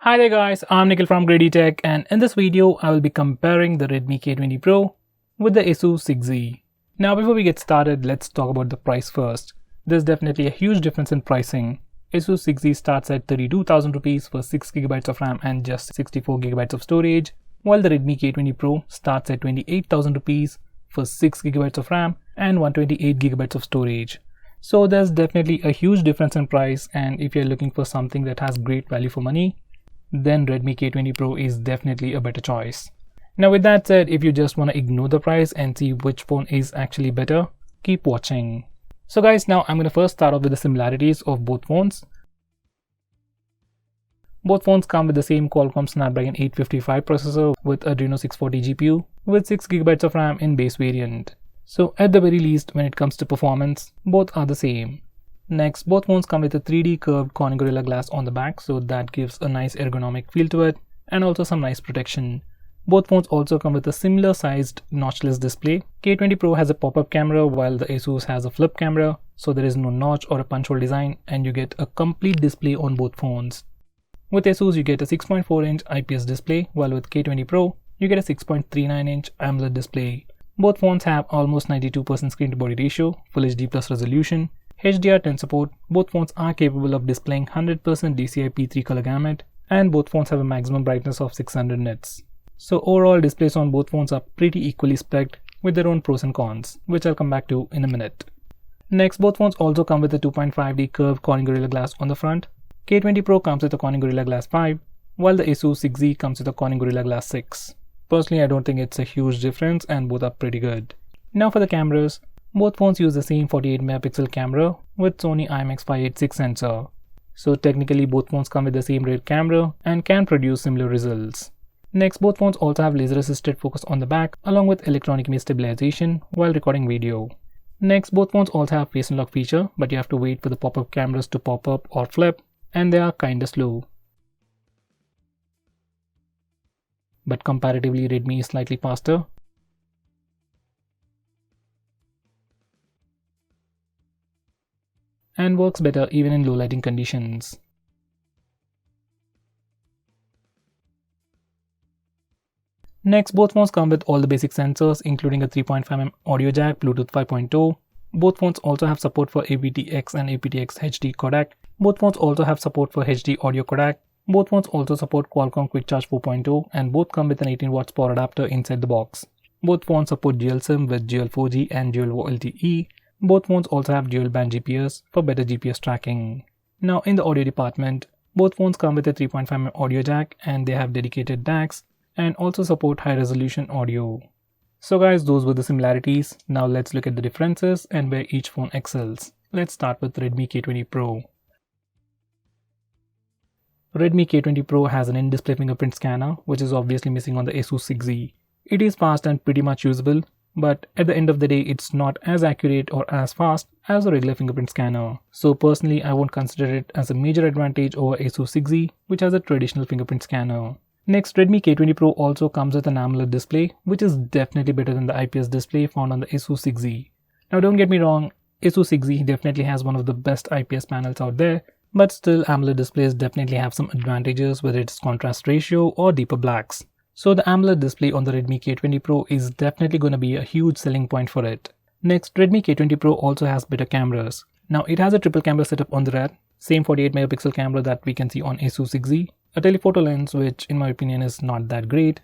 Hi there guys, I'm Nikhil from GreedyTech, and in this video I will be comparing the Redmi K20 Pro with the Asus 6Z. Now before we get started, let's talk about the price first. There's definitely a huge difference in pricing. Asus 6Z starts at 32,000 rupees for 6GB of RAM and just 64GB of storage, while the Redmi K20 Pro starts at 28,000 rupees for 6GB of RAM and 128GB of storage. So there's definitely a huge difference in price, and if you're looking for something that has great value for money, then Redmi K20 Pro is definitely a better choice. Now with that said, if you just want to ignore the price and see which phone is actually better, keep watching. So guys, now I'm going to first start off with the similarities of both phones. Both phones come with the same Qualcomm Snapdragon 855 processor with Adreno 640 GPU with 6GB of RAM in base variant. So at the very least, when it comes to performance, both are the same. Next, both phones come with a 3D curved Corning Gorilla Glass on the back, so that gives a nice ergonomic feel to it and also some nice protection. Both phones also come with a similar sized notchless display. K20 Pro has a pop-up camera while the Asus has a flip camera, so there is no notch or a punch hole design and you get a complete display on both phones. With Asus you get a 6.4-inch IPS display, while with K20 Pro you get a 6.39-inch AMOLED display. Both phones have almost 92% screen to body ratio, Full HD plus resolution, HDR10 support. Both phones are capable of displaying 100% DCI-P3 color gamut, and both phones have a maximum brightness of 600 nits. So overall displays on both phones are pretty equally spec'd with their own pros and cons, which I'll come back to in a minute. Next, both phones also come with a 2.5D curved Corning Gorilla Glass on the front. K20 Pro comes with a Corning Gorilla Glass 5, while the Asus 6Z comes with a Corning Gorilla Glass 6. Personally, I don't think it's a huge difference and both are pretty good. Now for the cameras. Both phones use the same 48MP camera with Sony IMX586 sensor. So technically both phones come with the same rear camera and can produce similar results. Next, both phones also have laser assisted focus on the back along with electronic image stabilization while recording video. Next, both phones also have face unlock feature, but you have to wait for the pop-up cameras to pop up or flip, and they are kinda slow. But comparatively Redmi is slightly faster. And works better even in low lighting conditions. Next, both phones come with all the basic sensors including a 3.5mm audio jack, Bluetooth 5.0. Both phones also have support for aptX and aptX HD codec. Both phones also have support for HD audio codec. Both phones also support Qualcomm Quick Charge 4.0, and both come with an 18W power adapter inside the box. Both phones support dual SIM with dual 4G and dual LTE. Both phones also have dual band GPS for better GPS tracking. Now in the audio department, both phones come with a 3.5mm audio jack and they have dedicated DACs and also support high resolution audio. So guys, those were the similarities. Now let's look at the differences and where each phone excels. Let's start with Redmi K20 Pro. Redmi K20 Pro has an in-display fingerprint scanner, which is obviously missing on the Asus 6Z. It is fast and pretty much usable, but at the end of the day it's not as accurate or as fast as a regular fingerprint scanner. So personally I won't consider it as a major advantage over Asus 6Z, which has a traditional fingerprint scanner. Next, Redmi K20 Pro also comes with an AMOLED display, which is definitely better than the IPS display found on the Asus 6Z. Now don't get me wrong, Asus 6Z definitely has one of the best IPS panels out there, but still AMOLED displays definitely have some advantages, whether it's contrast ratio or deeper blacks. So the AMOLED display on the Redmi K20 Pro is definitely going to be a huge selling point for it. Next, Redmi K20 Pro also has better cameras. Now it has a triple camera setup on the rear, same 48MP camera that we can see on Asus 6Z, a telephoto lens which in my opinion is not that great.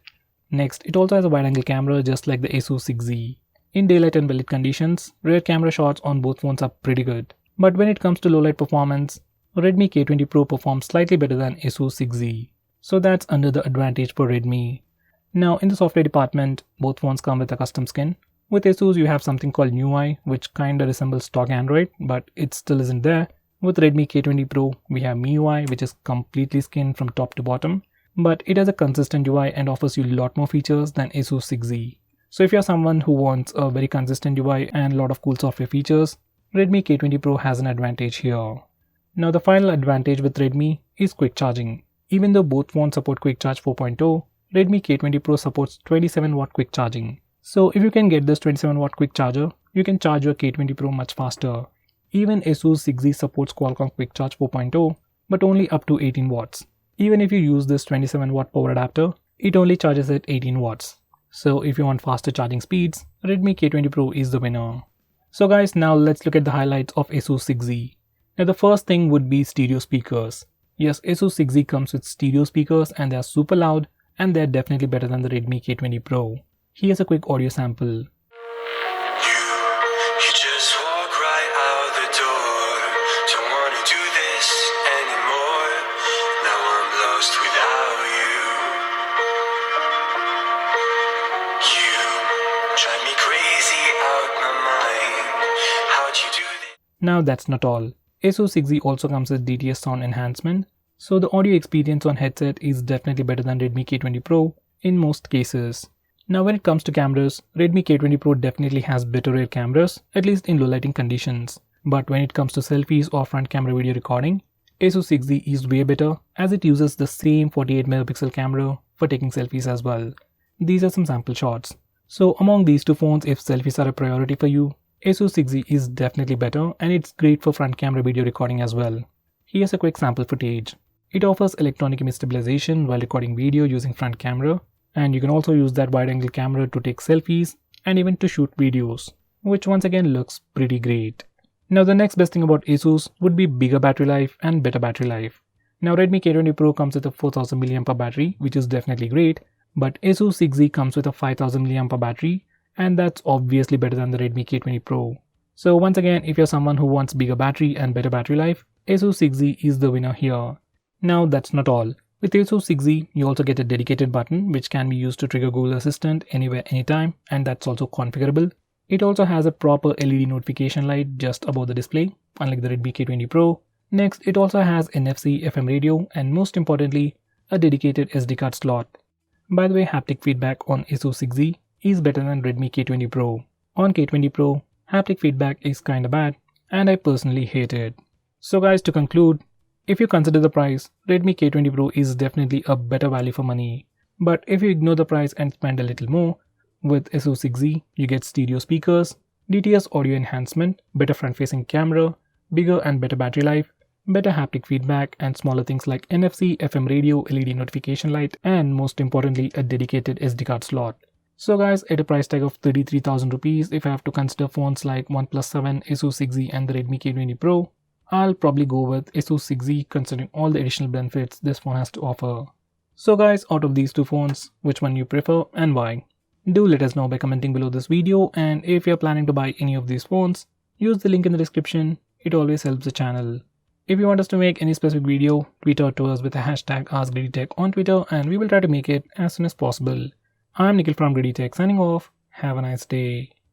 Next, it also has a wide angle camera just like the Asus 6Z. In daylight and well lit conditions, rear camera shots on both phones are pretty good. But when it comes to low light performance, Redmi K20 Pro performs slightly better than Asus 6Z. So that's another advantage for Redmi. Now in the software department, both phones come with a custom skin. With Asus you have something called MIUI, which kinda resembles stock Android, but it still isn't there. With Redmi K20 Pro we have MIUI, which is completely skinned from top to bottom, but it has a consistent UI and offers you a lot more features than Asus 6Z. So if you're someone who wants a very consistent UI and a lot of cool software features, Redmi K20 Pro has an advantage here. Now the final advantage with Redmi is quick charging. Even though both phones support Quick Charge 4.0, Redmi K20 Pro supports 27W quick charging. So if you can get this 27W quick charger, you can charge your K20 Pro much faster. Even Asus 6Z supports Qualcomm Quick Charge 4.0, but only up to 18 watts. Even if you use this 27 watt power adapter, it only charges at 18 watts. So if you want faster charging speeds, Redmi K20 Pro is the winner. So guys, now let's look at the highlights of Asus 6Z. Now the first thing would be stereo speakers. Yes, Asus 6Z comes with stereo speakers and they are super loud and they are definitely better than the Redmi K20 Pro. Here's a quick audio sample. You just walk right out the door. Don't wanna do this anymore. Now I'm lost without you. You drive me crazy out my mind. How'd you do this? Now that's not all. Asus 6Z also comes with DTS sound enhancement, so the audio experience on headset is definitely better than Redmi K20 Pro in most cases. Now when it comes to cameras, Redmi K20 Pro definitely has better rear cameras, at least in low lighting conditions. But when it comes to selfies or front camera video recording, Asus 6Z is way better as it uses the same 48 megapixel camera for taking selfies as well. These are some sample shots. So among these two phones, if selfies are a priority for you, Asus 6Z is definitely better and it's great for front camera video recording as well. Here's a quick sample footage. It offers electronic image stabilization while recording video using front camera, and you can also use that wide angle camera to take selfies and even to shoot videos, which once again looks pretty great. Now the next best thing about Asus would be bigger battery life and better battery life. Now Redmi K20 Pro comes with a 4000 mAh battery, which is definitely great, but Asus 6Z comes with a 5000 mAh battery, and that's obviously better than the Redmi K20 Pro. So once again, if you're someone who wants bigger battery and better battery life, Asus 6Z is the winner here. Now that's not all. With Asus 6Z, you also get a dedicated button which can be used to trigger Google Assistant anywhere, anytime, and that's also configurable. It also has a proper LED notification light just above the display, unlike the Redmi K20 Pro. Next, it also has NFC, FM radio, and most importantly, a dedicated SD card slot. By the way, haptic feedback on Asus 6Z is better than Redmi K20 Pro. On K20 Pro, haptic feedback is kinda bad, and I personally hate it. So guys, to conclude, if you consider the price, Redmi K20 Pro is definitely a better value for money. But if you ignore the price and spend a little more, with Asus 6Z, you get stereo speakers, DTS audio enhancement, better front-facing camera, bigger and better battery life, better haptic feedback, and smaller things like NFC, FM radio, LED notification light, and most importantly, a dedicated SD card slot. So guys, at a price tag of 33,000 rupees, if I have to consider phones like OnePlus 7, Asus 6Z and the Redmi K20 Pro, I'll probably go with Asus 6Z considering all the additional benefits this phone has to offer. So guys, out of these two phones, which one you prefer and why? Do let us know by commenting below this video, and if you're planning to buy any of these phones, use the link in the description, it always helps the channel. If you want us to make any specific video, tweet out to us with the hashtag AskGreedyTech on Twitter and we will try to make it as soon as possible. I'm Nikhil from GreedyTech signing off. Have a nice day.